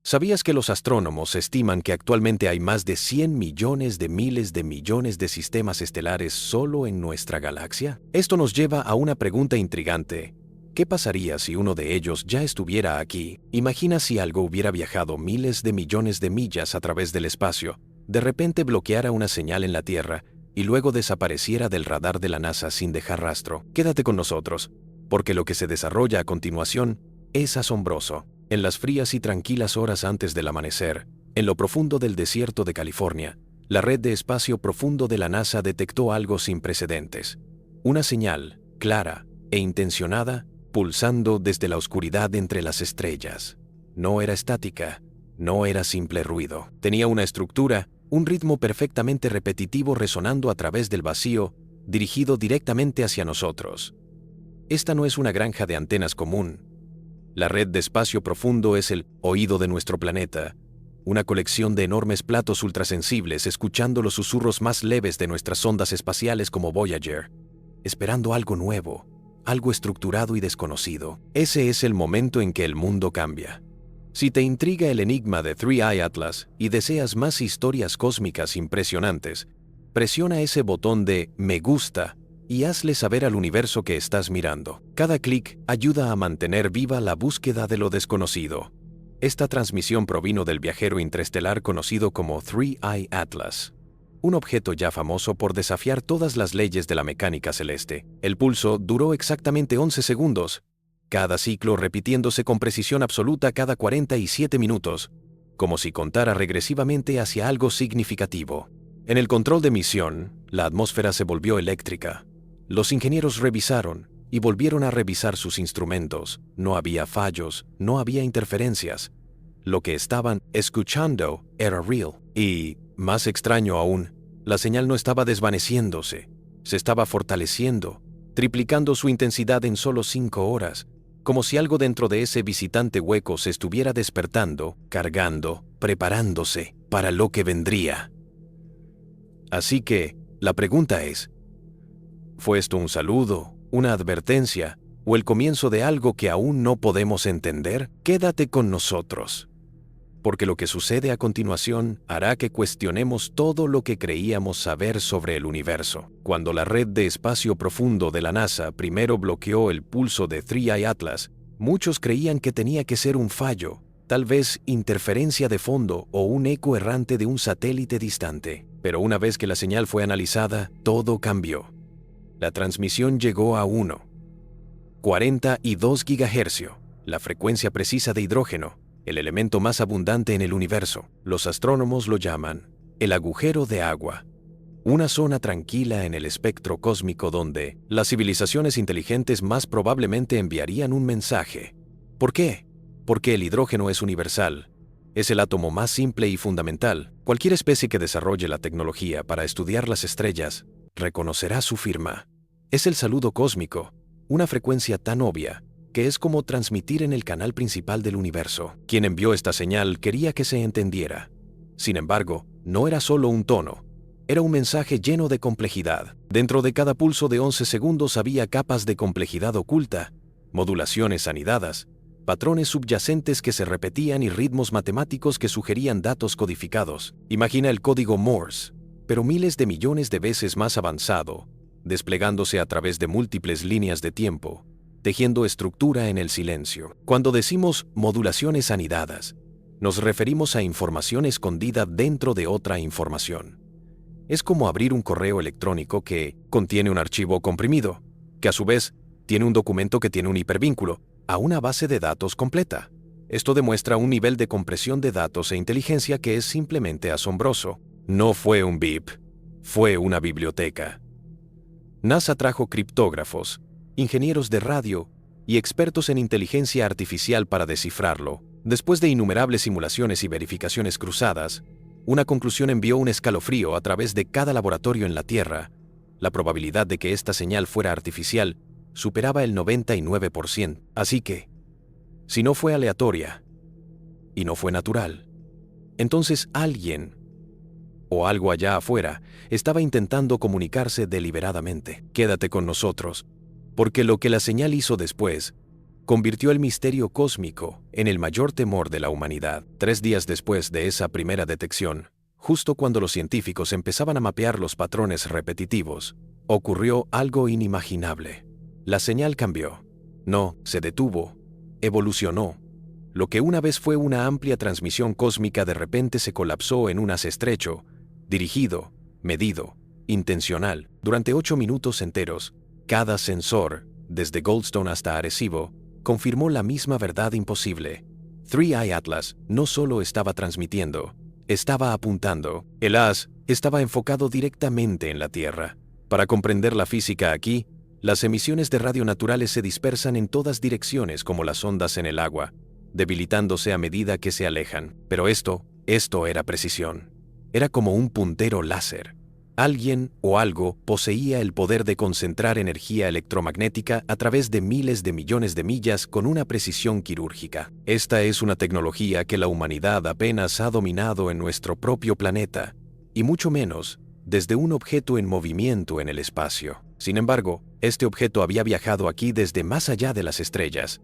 ¿Sabías que los astrónomos estiman que actualmente hay más de 100 millones de miles de millones de sistemas estelares solo en nuestra galaxia? Esto nos lleva a una pregunta intrigante. ¿Qué pasaría si uno de ellos ya estuviera aquí? Imagina si algo hubiera viajado miles de millones de millas a través del espacio, de repente bloqueara una señal en la Tierra y luego desapareciera del radar de la NASA sin dejar rastro. Quédate con nosotros, porque lo que se desarrolla a continuación es asombroso. En las frías y tranquilas horas antes del amanecer, en lo profundo del desierto de California, la red de espacio profundo de la NASA detectó algo sin precedentes. Una señal, clara e intencionada, pulsando desde la oscuridad entre las estrellas. No era estática, no era simple ruido. Tenía una estructura, un ritmo perfectamente repetitivo resonando a través del vacío, dirigido directamente hacia nosotros. Esta no es una granja de antenas común. La red de espacio profundo es el oído de nuestro planeta, una colección de enormes platos ultrasensibles escuchando los susurros más leves de nuestras sondas espaciales como Voyager, esperando algo nuevo, algo estructurado y desconocido. Ese es el momento en que el mundo cambia. Si te intriga el enigma de Three Eye Atlas y deseas más historias cósmicas impresionantes, presiona ese botón de me gusta y hazle saber al universo que estás mirando. Cada clic ayuda a mantener viva la búsqueda de lo desconocido. Esta transmisión provino del viajero interestelar conocido como Three Eye Atlas, un objeto ya famoso por desafiar todas las leyes de la mecánica celeste. El pulso duró exactamente 11 segundos, cada ciclo repitiéndose con precisión absoluta cada 47 minutos, como si contara regresivamente hacia algo significativo. En el control de misión, la atmósfera se volvió eléctrica. Los ingenieros revisaron y volvieron a revisar sus instrumentos. No había fallos, no había interferencias. Lo que estaban escuchando era real. Y, más extraño aún, la señal no estaba desvaneciéndose, se estaba fortaleciendo, triplicando su intensidad en solo 5 horas, como si algo dentro de ese visitante hueco se estuviera despertando, cargando, preparándose para lo que vendría. Así que, la pregunta es, ¿fue esto un saludo, una advertencia o el comienzo de algo que aún no podemos entender? Quédate con nosotros, porque lo que sucede a continuación hará que cuestionemos todo lo que creíamos saber sobre el universo. Cuando la red de espacio profundo de la NASA primero bloqueó el pulso de Three Eye Atlas, muchos creían que tenía que ser un fallo, tal vez interferencia de fondo o un eco errante de un satélite distante. Pero una vez que la señal fue analizada, todo cambió. La transmisión llegó a 1,42 GHz, la frecuencia precisa de hidrógeno, el elemento más abundante en el universo. Los astrónomos lo llaman el agujero de agua, una zona tranquila en el espectro cósmico donde las civilizaciones inteligentes más probablemente enviarían un mensaje. ¿Por qué? Porque el hidrógeno es universal. Es el átomo más simple y fundamental. Cualquier especie que desarrolle la tecnología para estudiar las estrellas reconocerá su firma. Es el saludo cósmico, una frecuencia tan obvia que es como transmitir en el canal principal del universo. Quien envió esta señal quería que se entendiera. Sin embargo, no era solo un tono, era un mensaje lleno de complejidad. Dentro de cada pulso de 11 segundos había capas de complejidad oculta, modulaciones anidadas, patrones subyacentes que se repetían y ritmos matemáticos que sugerían datos codificados. Imagina el código Morse, pero miles de millones de veces más avanzado, desplegándose a través de múltiples líneas de tiempo, tejiendo estructura en el silencio. Cuando decimos modulaciones anidadas, nos referimos a información escondida dentro de otra información. Es como abrir un correo electrónico que contiene un archivo comprimido, que a su vez tiene un documento que tiene un hipervínculo a una base de datos completa. Esto demuestra un nivel de compresión de datos e inteligencia que es simplemente asombroso. No fue un BIP, fue una biblioteca. NASA trajo criptógrafos, ingenieros de radio y expertos en inteligencia artificial para descifrarlo. Después de innumerables simulaciones y verificaciones cruzadas, una conclusión envió un escalofrío a través de cada laboratorio en la Tierra. La probabilidad de que esta señal fuera artificial superaba el 99%. Así que, si no fue aleatoria y no fue natural, entonces alguien o algo allá afuera estaba intentando comunicarse deliberadamente. Quédate con nosotros, porque lo que la señal hizo después convirtió el misterio cósmico en el mayor temor de la humanidad. 3 días después de esa primera detección, justo cuando los científicos empezaban a mapear los patrones repetitivos, ocurrió algo inimaginable. La señal cambió. No, se detuvo, evolucionó. Lo que una vez fue una amplia transmisión cósmica de repente se colapsó en un haz estrecho, dirigido, medido, intencional. Durante 8 minutos enteros, cada sensor, desde Goldstone hasta Arecibo, confirmó la misma verdad imposible. 3i Atlas no solo estaba transmitiendo, estaba apuntando. El haz estaba enfocado directamente en la Tierra. Para comprender la física aquí, las emisiones de radio naturales se dispersan en todas direcciones como las ondas en el agua, debilitándose a medida que se alejan. Pero esto era precisión. Era como un puntero láser. Alguien o algo poseía el poder de concentrar energía electromagnética a través de miles de millones de millas con una precisión quirúrgica. Esta es una tecnología que la humanidad apenas ha dominado en nuestro propio planeta, y mucho menos desde un objeto en movimiento en el espacio. Sin embargo, este objeto había viajado aquí desde más allá de las estrellas.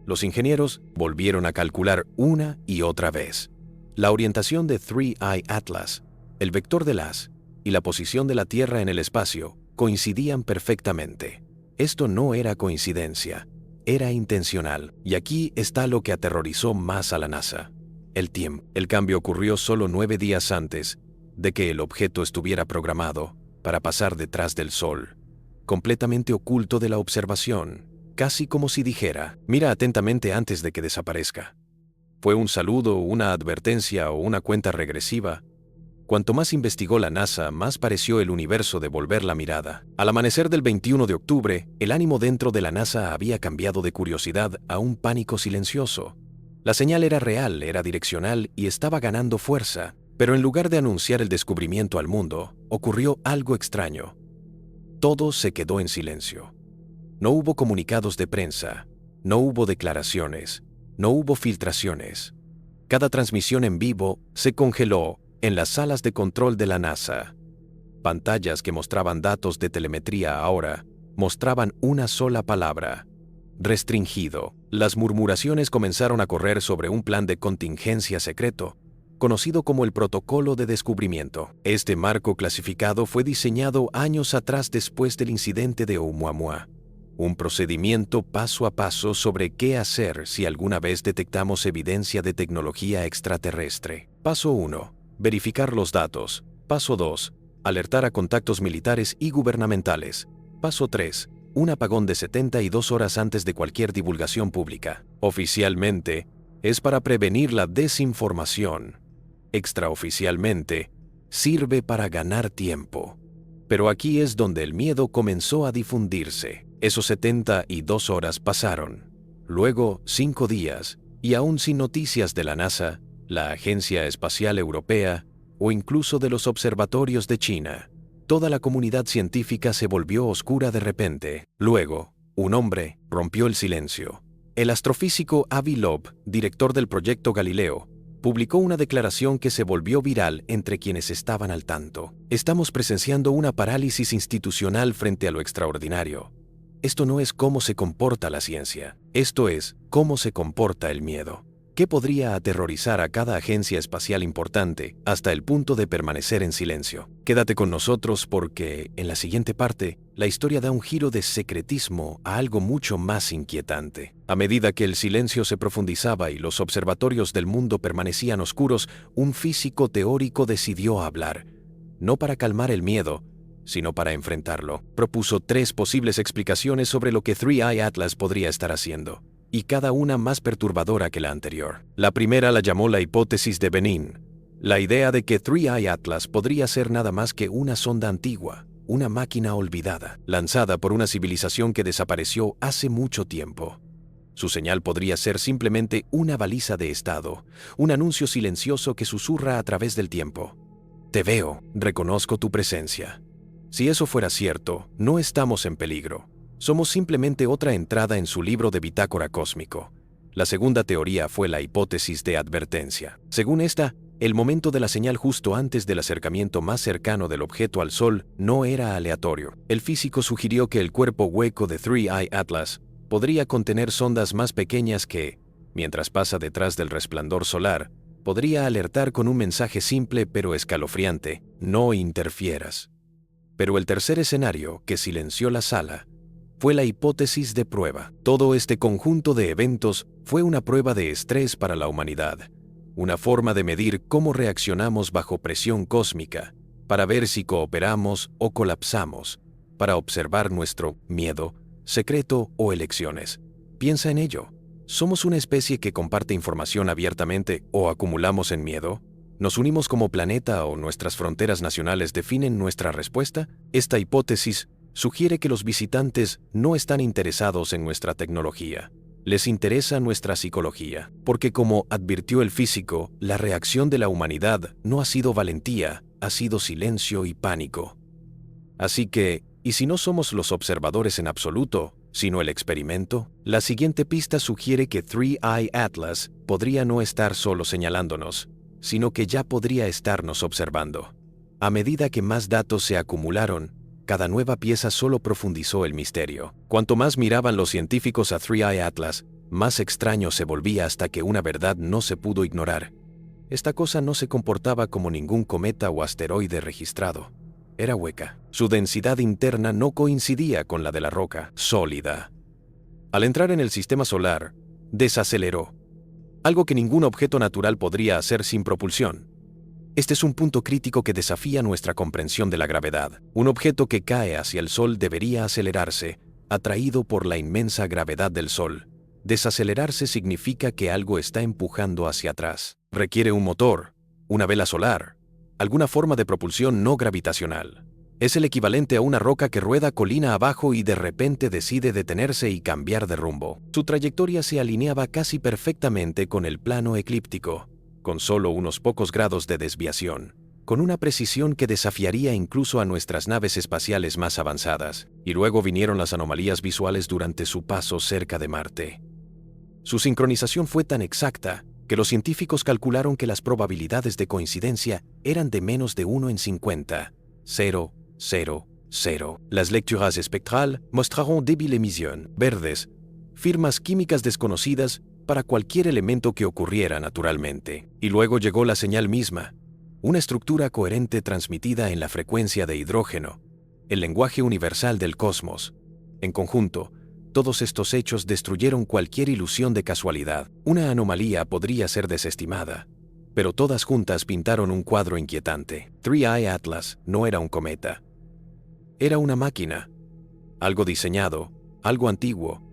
Los ingenieros volvieron a calcular una y otra vez. La orientación de 3i Atlas, el vector del haz y la posición de la Tierra en el espacio coincidían perfectamente. Esto no era coincidencia, era intencional. Y aquí está lo que aterrorizó más a la NASA: el tiempo. El cambio ocurrió solo 9 días antes de que el objeto estuviera programado para pasar detrás del Sol, completamente oculto de la observación, casi como si dijera: mira atentamente antes de que desaparezca. ¿Fue un saludo, una advertencia o una cuenta regresiva? Cuanto más investigó la NASA, más pareció el universo devolver la mirada. Al amanecer del 21 de octubre, el ánimo dentro de la NASA había cambiado de curiosidad a un pánico silencioso. La señal era real, era direccional y estaba ganando fuerza. Pero en lugar de anunciar el descubrimiento al mundo, ocurrió algo extraño. Todo se quedó en silencio. No hubo comunicados de prensa, no hubo declaraciones, no hubo filtraciones. Cada transmisión en vivo se congeló en las salas de control de la NASA. Pantallas que mostraban datos de telemetría ahora mostraban una sola palabra: restringido. Las murmuraciones comenzaron a correr sobre un plan de contingencia secreto, conocido como el Protocolo de Descubrimiento. Este marco clasificado fue diseñado años atrás después del incidente de Oumuamua. Un procedimiento paso a paso sobre qué hacer si alguna vez detectamos evidencia de tecnología extraterrestre. Paso 1. Verificar los datos. Paso 2. Alertar a contactos militares y gubernamentales. Paso 3. Un apagón de 72 horas antes de cualquier divulgación pública. Oficialmente, es para prevenir la desinformación. Extraoficialmente, sirve para ganar tiempo. Pero aquí es donde el miedo comenzó a difundirse. Esos 72 horas pasaron. Luego 5 días, y aún sin noticias de la NASA, la Agencia Espacial Europea o incluso de los observatorios de China. Toda la comunidad científica se volvió oscura de repente. Luego, un hombre rompió el silencio. El astrofísico Avi Loeb, director del proyecto Galileo, publicó una declaración que se volvió viral entre quienes estaban al tanto. Estamos presenciando una parálisis institucional frente a lo extraordinario. Esto no es cómo se comporta la ciencia, esto es cómo se comporta el miedo. ¿Qué podría aterrorizar a cada agencia espacial importante hasta el punto de permanecer en silencio? Quédate con nosotros porque, en la siguiente parte, la historia da un giro de secretismo a algo mucho más inquietante. A medida que el silencio se profundizaba y los observatorios del mundo permanecían oscuros, un físico teórico decidió hablar, no para calmar el miedo, sino para enfrentarlo. Propuso 3 posibles explicaciones sobre lo que 3i Atlas podría estar haciendo, y cada una más perturbadora que la anterior. La primera la llamó la hipótesis de Benin, la idea de que 3i Atlas podría ser nada más que una sonda antigua, una máquina olvidada, lanzada por una civilización que desapareció hace mucho tiempo. Su señal podría ser simplemente una baliza de estado, un anuncio silencioso que susurra a través del tiempo. Te veo, reconozco tu presencia. Si eso fuera cierto, no estamos en peligro. Somos simplemente otra entrada en su libro de bitácora cósmico. La segunda teoría fue la hipótesis de advertencia. Según esta, el momento de la señal justo antes del acercamiento más cercano del objeto al Sol no era aleatorio. El físico sugirió que el cuerpo hueco de 3i Atlas podría contener sondas más pequeñas que, mientras pasa detrás del resplandor solar, podría alertar con un mensaje simple pero escalofriante: no interfieras. Pero el tercer escenario, que silenció la sala, fue la hipótesis de prueba. Todo este conjunto de eventos fue una prueba de estrés para la humanidad, una forma de medir cómo reaccionamos bajo presión cósmica, para ver si cooperamos o colapsamos, para observar nuestro miedo, secreto o elecciones. Piensa en ello. ¿Somos una especie que comparte información abiertamente o acumulamos en miedo? ¿Nos unimos como planeta o nuestras fronteras nacionales definen nuestra respuesta? Esta hipótesis sugiere que los visitantes no están interesados en nuestra tecnología. Les interesa nuestra psicología, porque como advirtió el físico, la reacción de la humanidad no ha sido valentía, ha sido silencio y pánico. Así que, ¿y si no somos los observadores en absoluto, sino el experimento? La siguiente pista sugiere que Three Eye Atlas podría no estar solo señalándonos, sino que ya podría estarnos observando. A medida que más datos se acumularon, cada nueva pieza solo profundizó el misterio. Cuanto más miraban los científicos a Three Eye Atlas, más extraño se volvía hasta que una verdad no se pudo ignorar. Esta cosa no se comportaba como ningún cometa o asteroide registrado. Era hueca. Su densidad interna no coincidía con la de la roca sólida. Al entrar en el sistema solar, desaceleró, algo que ningún objeto natural podría hacer sin propulsión. Este es un punto crítico que desafía nuestra comprensión de la gravedad. Un objeto que cae hacia el Sol debería acelerarse, atraído por la inmensa gravedad del Sol. Desacelerarse significa que algo está empujando hacia atrás. Requiere un motor, una vela solar, alguna forma de propulsión no gravitacional. Es el equivalente a una roca que rueda colina abajo y de repente decide detenerse y cambiar de rumbo. Su trayectoria se alineaba casi perfectamente con el plano eclíptico, con solo unos pocos grados de desviación, con una precisión que desafiaría incluso a nuestras naves espaciales más avanzadas. Y luego vinieron las anomalías visuales durante su paso cerca de Marte. Su sincronización fue tan exacta que los científicos calcularon que las probabilidades de coincidencia eran de menos de 1 en 50. 0, 0, 0. Las lecturas espectrales mostraron débil emisión, verdes, firmas químicas desconocidas para cualquier elemento que ocurriera naturalmente. Y luego llegó la señal misma, una estructura coherente transmitida en la frecuencia de hidrógeno, el lenguaje universal del cosmos. En conjunto, todos estos hechos destruyeron cualquier ilusión de casualidad. Una anomalía podría ser desestimada, pero todas juntas pintaron un cuadro inquietante. Three Eye Atlas no era un cometa. Era una máquina, algo diseñado, algo antiguo,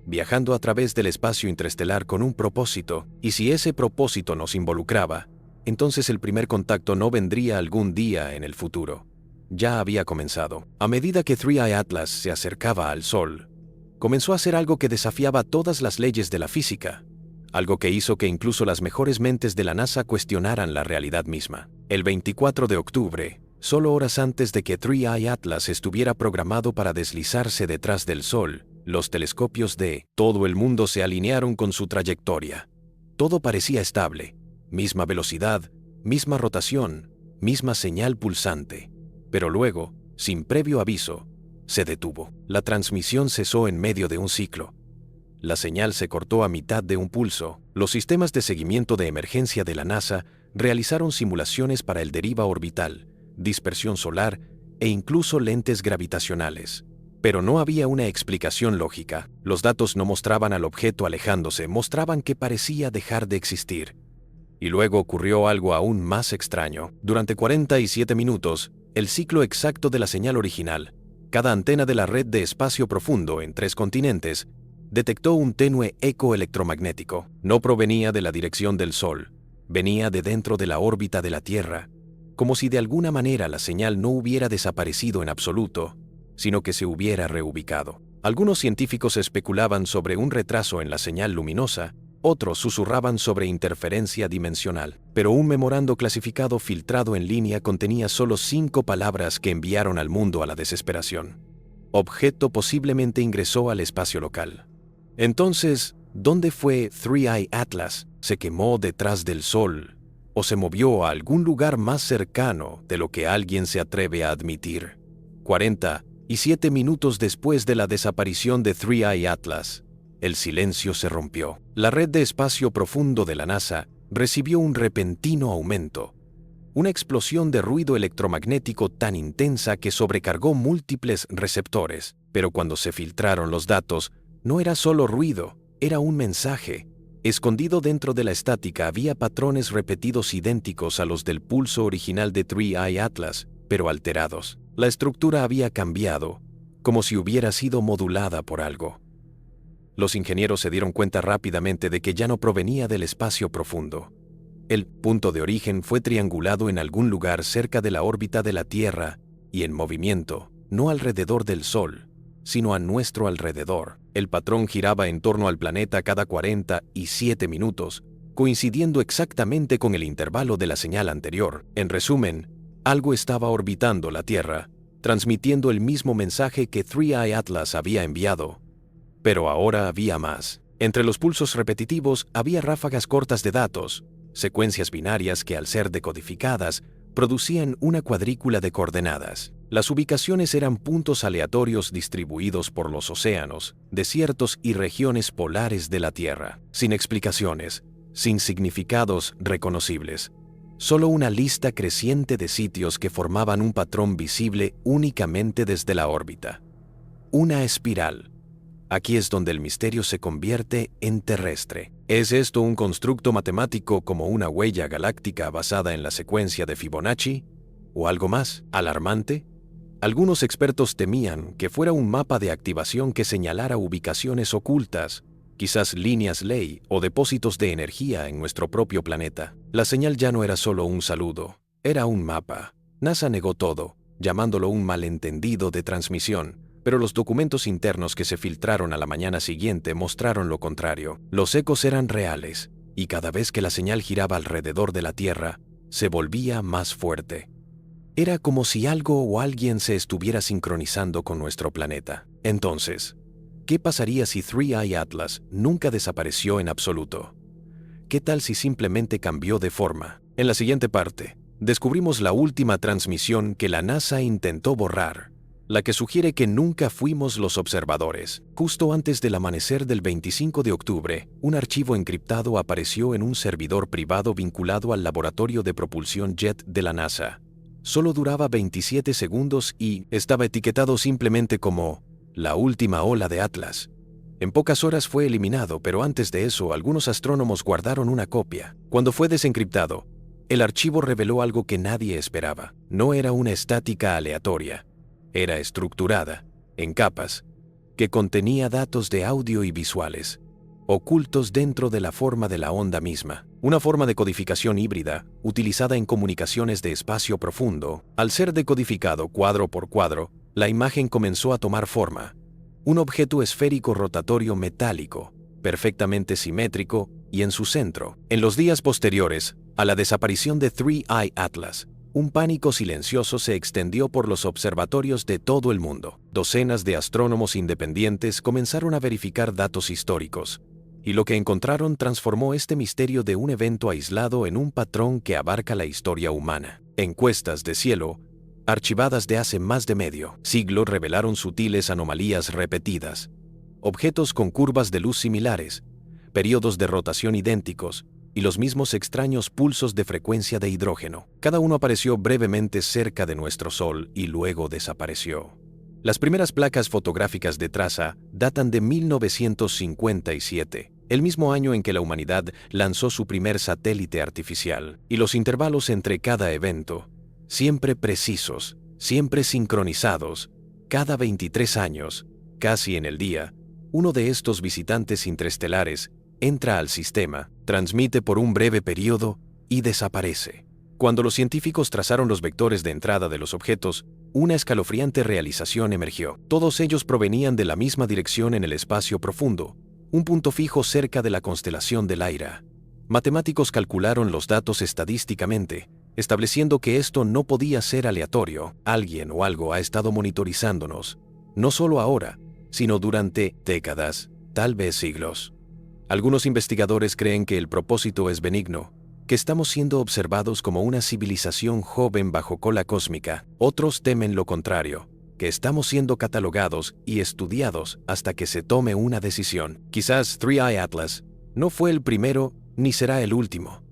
viajando a través del espacio interestelar con un propósito, y si ese propósito nos involucraba, entonces el primer contacto no vendría algún día en el futuro. Ya había comenzado. A medida que Three Eye Atlas se acercaba al Sol, comenzó a hacer algo que desafiaba todas las leyes de la física, algo que hizo que incluso las mejores mentes de la NASA cuestionaran la realidad misma. El 24 de octubre, solo horas antes de que Three Eye Atlas estuviera programado para deslizarse detrás del Sol, los telescopios de todo el mundo se alinearon con su trayectoria. Todo parecía estable, misma velocidad, misma rotación, misma señal pulsante. Pero luego, sin previo aviso, se detuvo. La transmisión cesó en medio de un ciclo. La señal se cortó a mitad de un pulso. Los sistemas de seguimiento de emergencia de la NASA realizaron simulaciones para el deriva orbital, dispersión solar e incluso lentes gravitacionales. Pero no había una explicación lógica. Los datos no mostraban al objeto alejándose, mostraban que parecía dejar de existir. Y luego ocurrió algo aún más extraño. Durante 47 minutos, el ciclo exacto de la señal original, cada antena de la red de espacio profundo en 3 continentes, detectó un tenue eco electromagnético. No provenía de la dirección del Sol, venía de dentro de la órbita de la Tierra, como si de alguna manera la señal no hubiera desaparecido en absoluto, sino que se hubiera reubicado. Algunos científicos especulaban sobre un retraso en la señal luminosa, otros susurraban sobre interferencia dimensional, pero un memorando clasificado filtrado en línea contenía solo 5 palabras que enviaron al mundo a la desesperación. Objeto posiblemente ingresó al espacio local. Entonces, ¿dónde fue Three Eye Atlas? ¿Se quemó detrás del Sol? ¿O se movió a algún lugar más cercano de lo que alguien se atreve a admitir? 40, Y 7 minutos después de la desaparición de Three Eye Atlas, el silencio se rompió. La red de espacio profundo de la NASA recibió un repentino aumento. Una explosión de ruido electromagnético tan intensa que sobrecargó múltiples receptores. Pero cuando se filtraron los datos, no era solo ruido, era un mensaje. Escondido dentro de la estática había patrones repetidos idénticos a los del pulso original de Three Eye Atlas, pero alterados. La estructura había cambiado, como si hubiera sido modulada por algo. Los ingenieros se dieron cuenta rápidamente de que ya no provenía del espacio profundo. El punto de origen fue triangulado en algún lugar cerca de la órbita de la Tierra y en movimiento, no alrededor del Sol, sino a nuestro alrededor. El patrón giraba en torno al planeta cada 47 minutos, coincidiendo exactamente con el intervalo de la señal anterior. En resumen, algo estaba orbitando la Tierra, transmitiendo el mismo mensaje que Three Eye Atlas había enviado. Pero ahora había más. Entre los pulsos repetitivos había ráfagas cortas de datos, secuencias binarias que al ser decodificadas producían una cuadrícula de coordenadas. Las ubicaciones eran puntos aleatorios distribuidos por los océanos, desiertos y regiones polares de la Tierra, sin explicaciones, sin significados reconocibles. Solo una lista creciente de sitios que formaban un patrón visible únicamente desde la órbita. Una espiral. Aquí es donde el misterio se convierte en terrestre. ¿Es esto un constructo matemático como una huella galáctica basada en la secuencia de Fibonacci? ¿O algo más alarmante? Algunos expertos temían que fuera un mapa de activación que señalara ubicaciones ocultas, quizás líneas ley o depósitos de energía en nuestro propio planeta. La señal ya no era solo un saludo, era un mapa. NASA negó todo, llamándolo un malentendido de transmisión, pero los documentos internos que se filtraron a la mañana siguiente mostraron lo contrario. Los ecos eran reales, y cada vez que la señal giraba alrededor de la Tierra, se volvía más fuerte. Era como si algo o alguien se estuviera sincronizando con nuestro planeta. Entonces, ¿qué pasaría si Three Eye Atlas nunca desapareció en absoluto? ¿Qué tal si simplemente cambió de forma? En la siguiente parte, descubrimos la última transmisión que la NASA intentó borrar, la que sugiere que nunca fuimos los observadores. Justo antes del amanecer del 25 de octubre, un archivo encriptado apareció en un servidor privado vinculado al laboratorio de propulsión Jet de la NASA. Solo duraba 27 segundos y estaba etiquetado simplemente como la última ola de Atlas. En pocas horas fue eliminado, pero antes de eso algunos astrónomos guardaron una copia. Cuando fue desencriptado, el archivo reveló algo que nadie esperaba. No era una estática aleatoria. Era estructurada, en capas, que contenía datos de audio y visuales, ocultos dentro de la forma de la onda misma. Una forma de codificación híbrida, utilizada en comunicaciones de espacio profundo. Al ser decodificado cuadro por cuadro, la imagen comenzó a tomar forma. Un objeto esférico rotatorio metálico, perfectamente simétrico y en su centro. En los días posteriores a la desaparición de Three Eye Atlas, un pánico silencioso se extendió por los observatorios de todo el mundo. Docenas de astrónomos independientes comenzaron a verificar datos históricos, y lo que encontraron transformó este misterio de un evento aislado en un patrón que abarca la historia humana. Encuestas de cielo, archivadas de hace más de medio siglo, revelaron sutiles anomalías repetidas, objetos con curvas de luz similares, periodos de rotación idénticos, y los mismos extraños pulsos de frecuencia de hidrógeno. Cada uno apareció brevemente cerca de nuestro Sol y luego desapareció. Las primeras placas fotográficas de traza datan de 1957, el mismo año en que la humanidad lanzó su primer satélite artificial, y los intervalos entre cada evento, siempre precisos, siempre sincronizados, cada 23 años, casi en el día, uno de estos visitantes interestelares entra al sistema, transmite por un breve periodo y desaparece. Cuando los científicos trazaron los vectores de entrada de los objetos, una escalofriante realización emergió. Todos ellos provenían de la misma dirección en el espacio profundo, un punto fijo cerca de la constelación de Lyra. Matemáticos calcularon los datos estadísticamente, estableciendo que esto no podía ser aleatorio. Alguien o algo ha estado monitorizándonos, no solo ahora, sino durante décadas, tal vez siglos. Algunos investigadores creen que el propósito es benigno, que estamos siendo observados como una civilización joven bajo cola cósmica. Otros temen lo contrario, que estamos siendo catalogados y estudiados hasta que se tome una decisión. Quizás 3i Atlas no fue el primero ni será el último.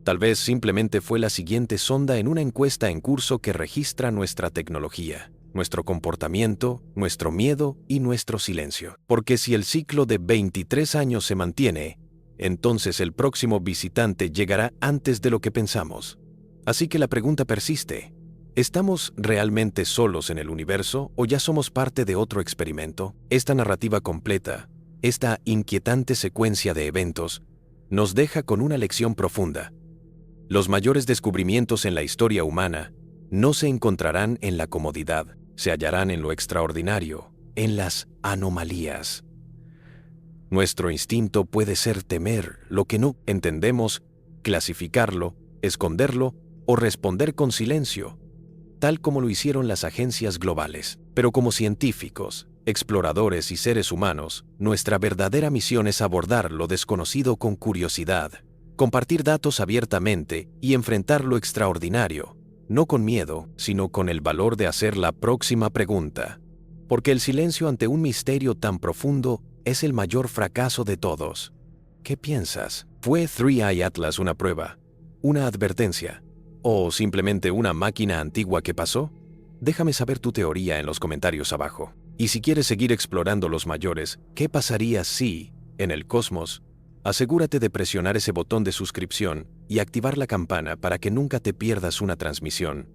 Tal vez simplemente fue la siguiente sonda en una encuesta en curso que registra nuestra tecnología, nuestro comportamiento, nuestro miedo y nuestro silencio. Porque si el ciclo de 23 años se mantiene, entonces el próximo visitante llegará antes de lo que pensamos. Así que la pregunta persiste: ¿estamos realmente solos en el universo o ya somos parte de otro experimento? Esta narrativa completa, esta inquietante secuencia de eventos, nos deja con una lección profunda. Los mayores descubrimientos en la historia humana no se encontrarán en la comodidad, se hallarán en lo extraordinario, en las anomalías. Nuestro instinto puede ser temer lo que no entendemos, clasificarlo, esconderlo o responder con silencio, tal como lo hicieron las agencias globales. Pero como científicos, exploradores y seres humanos, nuestra verdadera misión es abordar lo desconocido con curiosidad, compartir datos abiertamente y enfrentar lo extraordinario, no con miedo, sino con el valor de hacer la próxima pregunta. Porque el silencio ante un misterio tan profundo es el mayor fracaso de todos. ¿Qué piensas? ¿Fue 3i Atlas una prueba, una advertencia, o simplemente una máquina antigua que pasó? Déjame saber tu teoría en los comentarios abajo. Y si quieres seguir explorando los mayores, ¿qué pasaría si, en el cosmos, asegúrate de presionar ese botón de suscripción y activar la campana para que nunca te pierdas una transmisión?